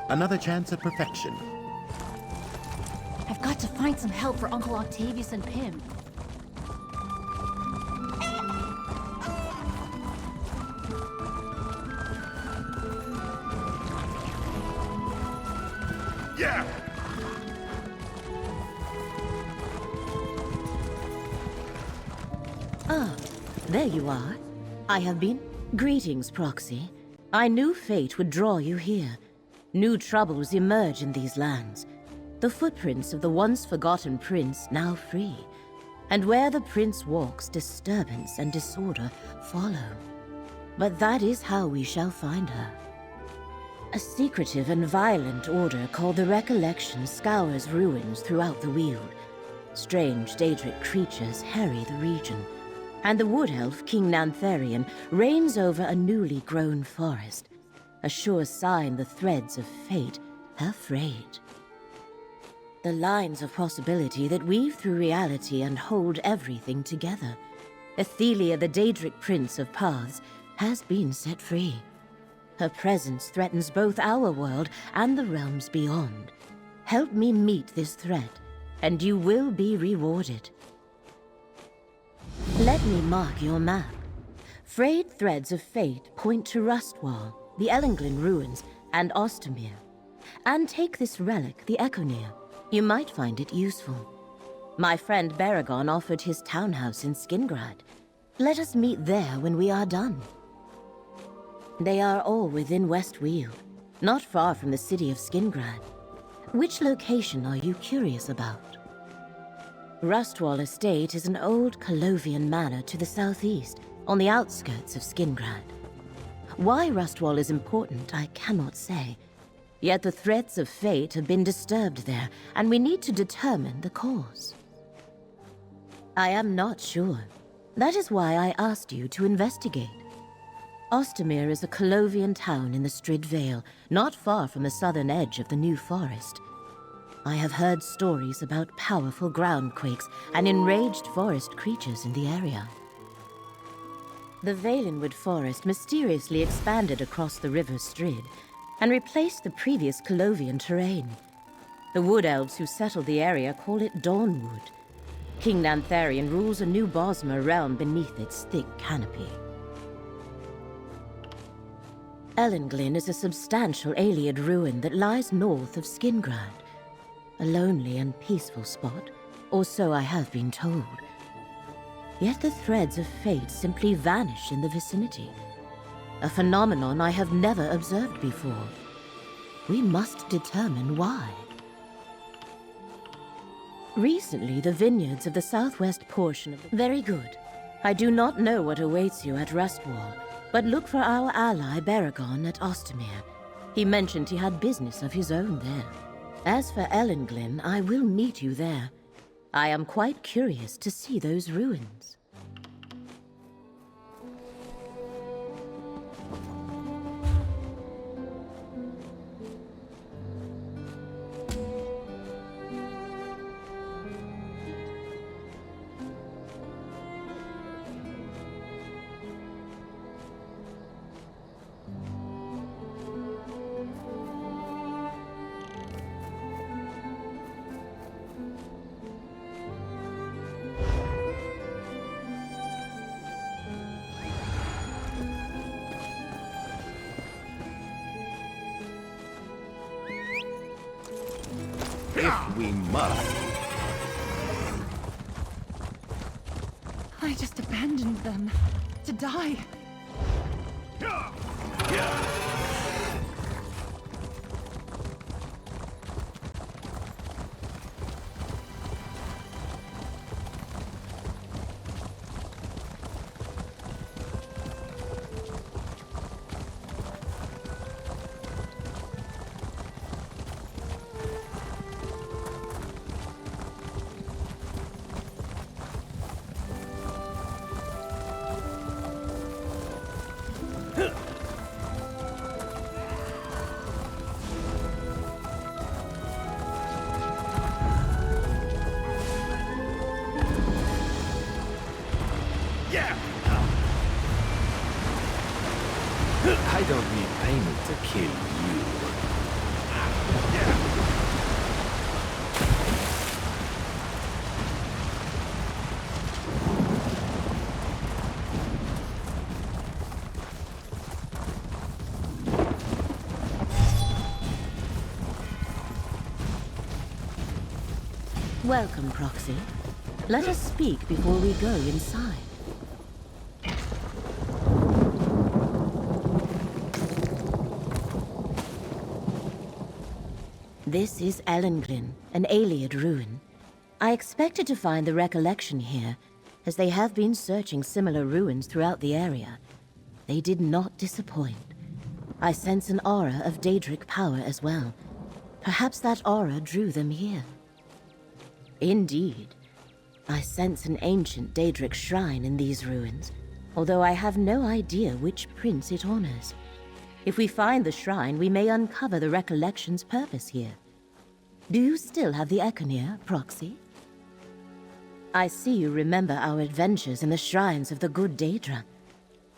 Another chance at perfection. I've got to find some help for Uncle Octavius and Pim. There you are. I have been. Greetings, Proxy. I knew fate would draw you here. New troubles emerge in these lands. The footprints of the once forgotten prince now free. And where the prince walks, disturbance and disorder follow. But that is how we shall find her. A secretive and violent order called the Recollection scours ruins throughout the Weald. Strange Daedric creatures harry the region. And the wood elf, King Nantharian, reigns over a newly grown forest. A sure sign the threads of fate have frayed. The lines of possibility that weave through reality and hold everything together. ITHELIA, the Daedric Prince of Paths, has been set free. Her presence threatens both our world and the realms beyond. Help me meet this threat, and you will be rewarded. Let me mark your map. Frayed threads of fate point to Rustwall, the Ellenglin ruins, and Ostermere. And take this relic, the Echoneer. You might find it useful. My friend Baragon offered his townhouse in Skingrad. Let us meet there when we are done. They are all within West Weald, not far from the city of Skingrad. Which location are you curious about? Rustwall Estate is an old Colovian manor to the southeast, on the outskirts of Skingrad. Why Rustwall is important, I cannot say. Yet the threats of fate have been disturbed there, and we need to determine the cause. I am not sure. That is why I asked you to investigate. Ostermere is a Colovian town in the Strid Vale, not far from the southern edge of the New Forest. I have heard stories about powerful groundquakes and enraged forest creatures in the area. The Valenwood Forest mysteriously expanded across the River Strid and replaced the previous Colovian terrain. The Wood Elves who settled the area call it Dawnwood. King Nantharian rules a new Bosmer realm beneath its thick canopy. Ellenglin is a substantial Ayleid ruin that lies north of Skingrad. A lonely and peaceful spot, or so I have been told. Yet the threads of fate simply vanish in the vicinity. A phenomenon I have never observed before. We must determine why. Recently, the vineyards of the southwest portion of the... Very good. I do not know what awaits you at Rustwall, but look for our ally Baragon at Ostermere. He mentioned he had business of his own there. As for Ellenglin, I will meet you there. I am quite curious to see those ruins. if we must. I just abandoned them to die. I don't need payment to kill you. Welcome, Proxy. Let us speak before we go inside. This is Ellenglin, an Ayleid ruin. I expected to find the recollection here, as they have been searching similar ruins throughout the area. They did not disappoint. I sense an aura of Daedric power as well. Perhaps that aura drew them here. Indeed. I sense an ancient Daedric shrine in these ruins, although I have no idea which prince it honors. If we find the shrine, we may uncover the recollection's purpose here. Do you still have the Echoneer, Proxy? I see you remember our adventures in the shrines of the good Daedra.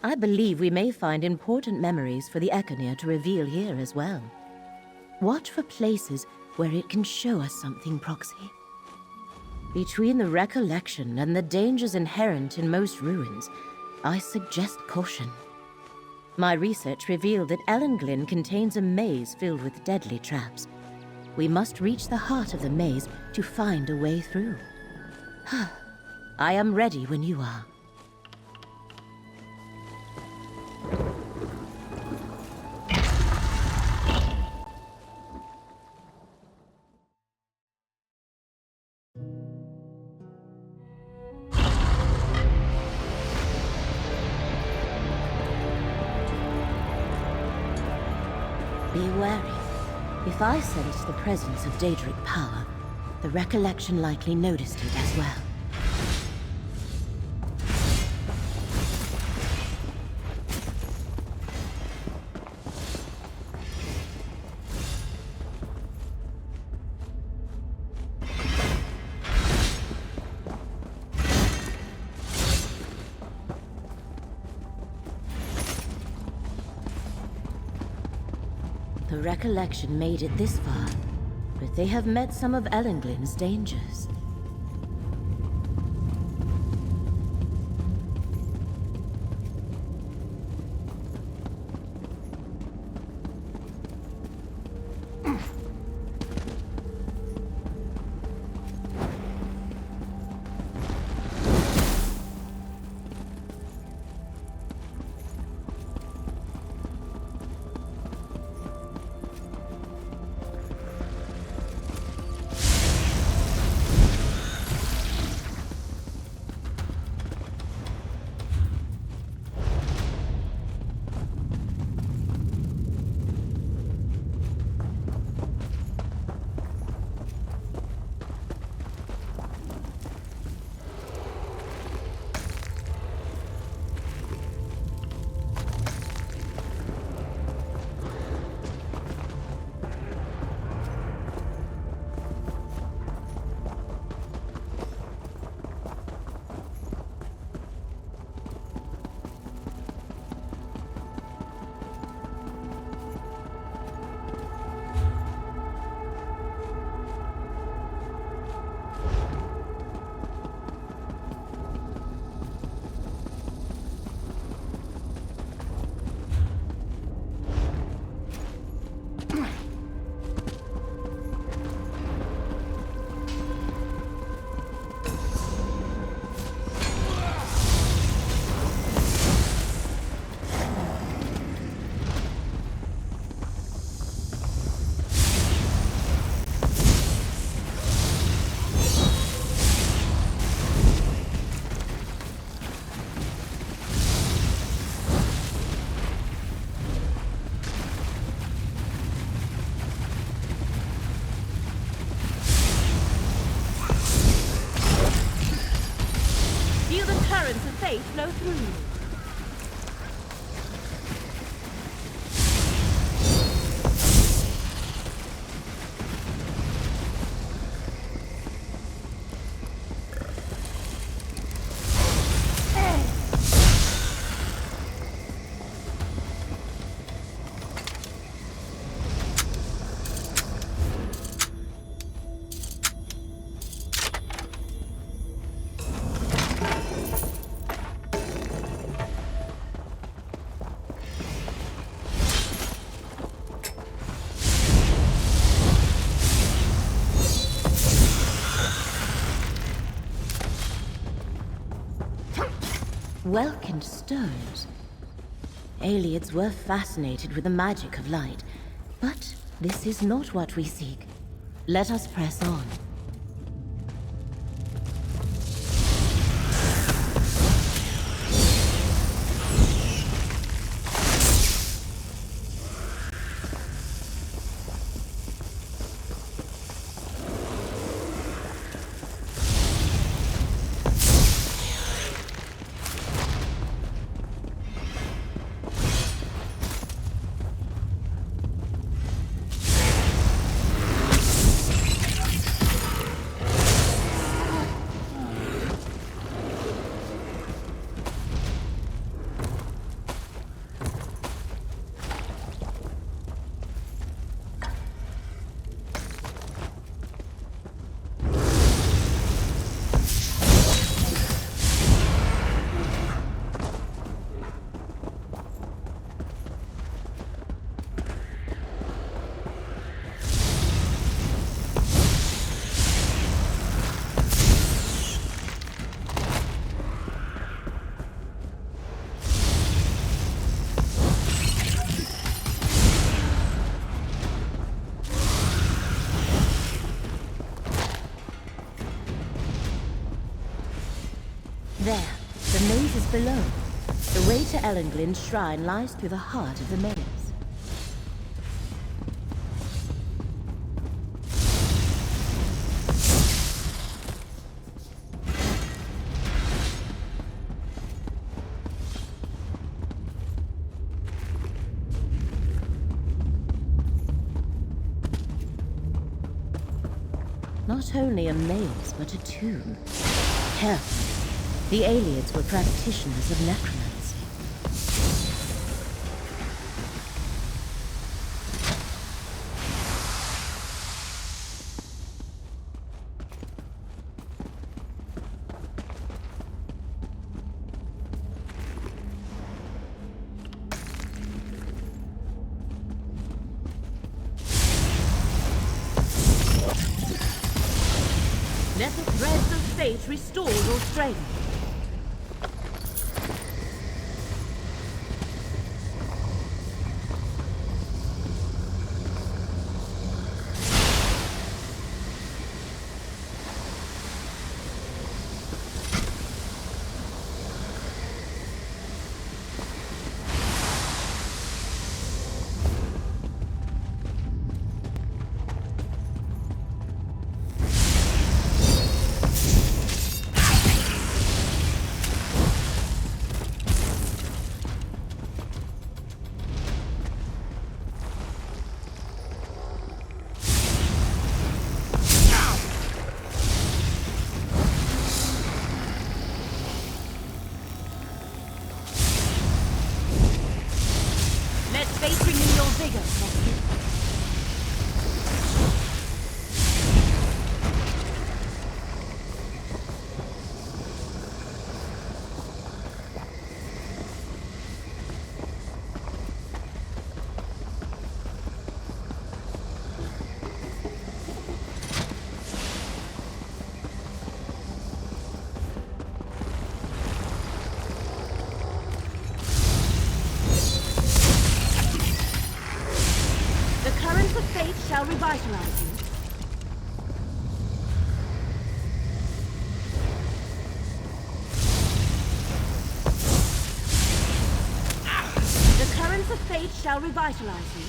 I believe we may find important memories for the Echoneer to reveal here as well. Watch for places where it can show us something, Proxy. Between the recollection and the dangers inherent in most ruins, I suggest caution. My research revealed that Ellenglin contains a maze filled with deadly traps. We must reach the heart of the maze to find a way through. I am ready when you are. Be wary. If I sensed the presence of Daedric power, the recollection likely noticed it as well. The recollection made it this far, but they have met some of Ellenglin's dangers. fate flow through you. Welkin stones. Aliens were fascinated with the magic of light, but this is not what we seek. Let us press on. There, the maze is below. The way to Ellenglin's shrine lies through the heart of the maze. Not only a maze, but a tomb. Hell. The aliens were practitioners of necromancy. Let the threads of fate restore your strength. Shall revitalize you. The currents of fate shall revitalize you.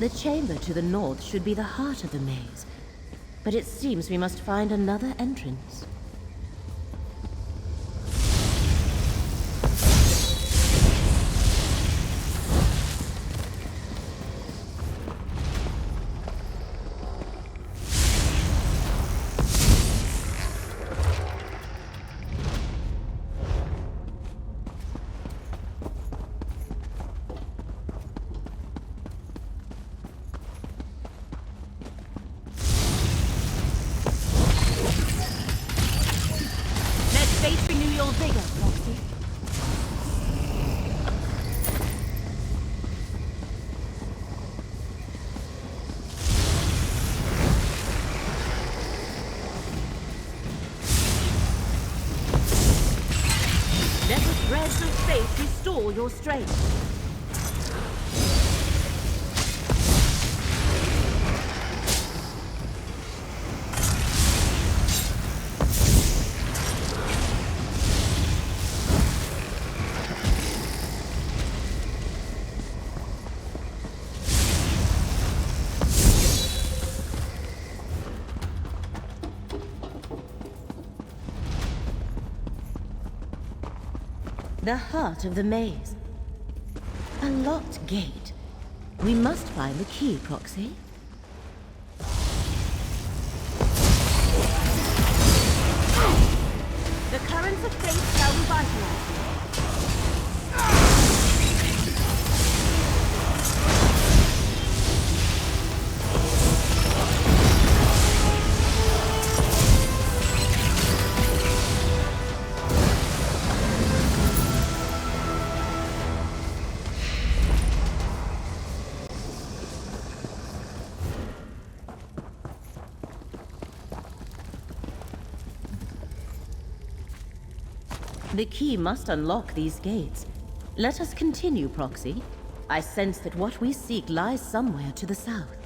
The chamber to the north should be the heart of the maze, but it seems we must find another entrance. Threads of faith restore your strength. The heart of the maze. A locked gate. We must find the key, Proxy. The currents of fate shall revitalize you. The key must unlock these gates. Let us continue, Proxy. I sense that what we seek lies somewhere to the south.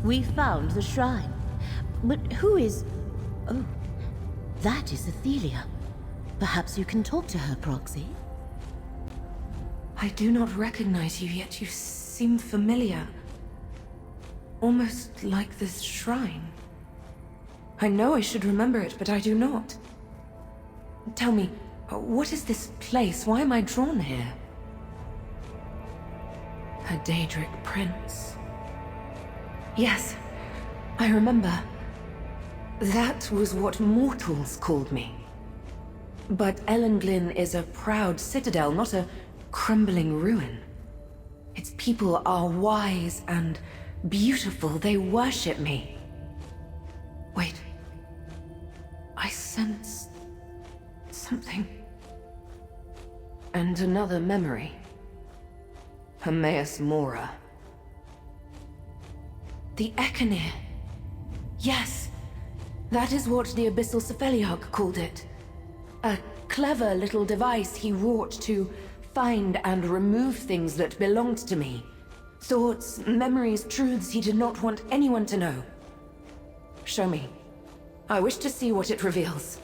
We found the shrine. But who is... Oh, that is ITHELIA. Perhaps you can talk to her, Proxy? I do not recognize you, yet you seem familiar. Almost like this shrine. I know I should remember it, but I do not. Tell me, what is this place? Why am I drawn here? A Daedric prince. Yes, I remember. That was what mortals called me. But Ellenglyn is a proud citadel, not a crumbling ruin. Its people are wise and beautiful. They worship me. Wait. I sense something. And another memory. Hermaeus Mora. The Econir. Yes, that is what the Abyssal Cephaliarch called it. A clever little device he wrought to find and remove things that belonged to me. Thoughts, memories, truths he did not want anyone to know. Show me. I wish to see what it reveals.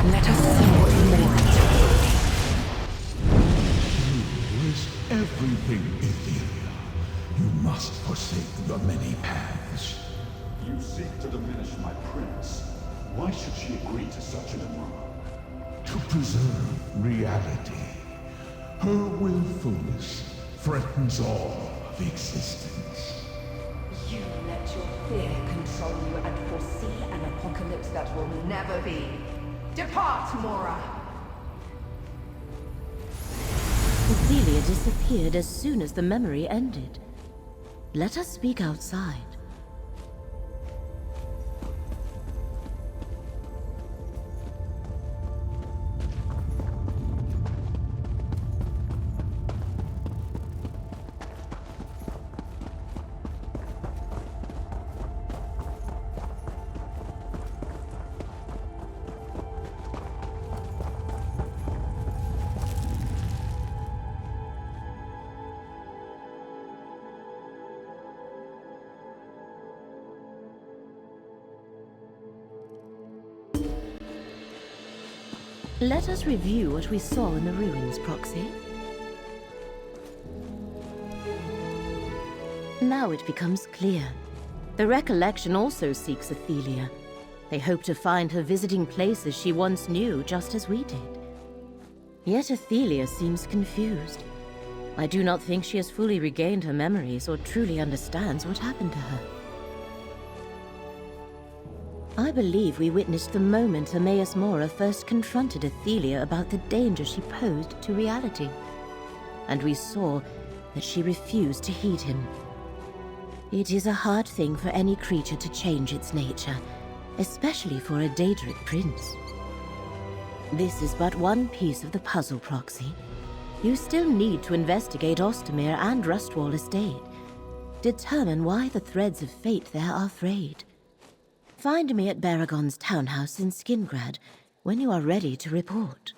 Let us see what Mora everything, ITHELIA. You must forsake the many paths. You seek to diminish my prince. Why should she agree to such a demand? To preserve reality. Her willfulness threatens all of existence. You let your fear control you and foresee an apocalypse that will never be. Depart, Mora! Athelia disappeared as soon as the memory ended. Let us speak outside. Let us review what we saw in the ruins, Proxy. Now it becomes clear. The recollection also seeks Athelia. They hope to find her visiting places she once knew, just as we did. Yet Athelia seems confused. I do not think she has fully regained her memories or truly understands what happened to her. I believe we witnessed the moment Emmaus Mora first confronted Athelia about the danger she posed to reality. And we saw that she refused to heed him. It is a hard thing for any creature to change its nature, especially for a Daedric prince. This is but one piece of the puzzle, Proxy. You still need to investigate Ostermere and Rustwall Estate. Determine why the threads of fate there are frayed. Find me at Baragon's townhouse in Skingrad when you are ready to report.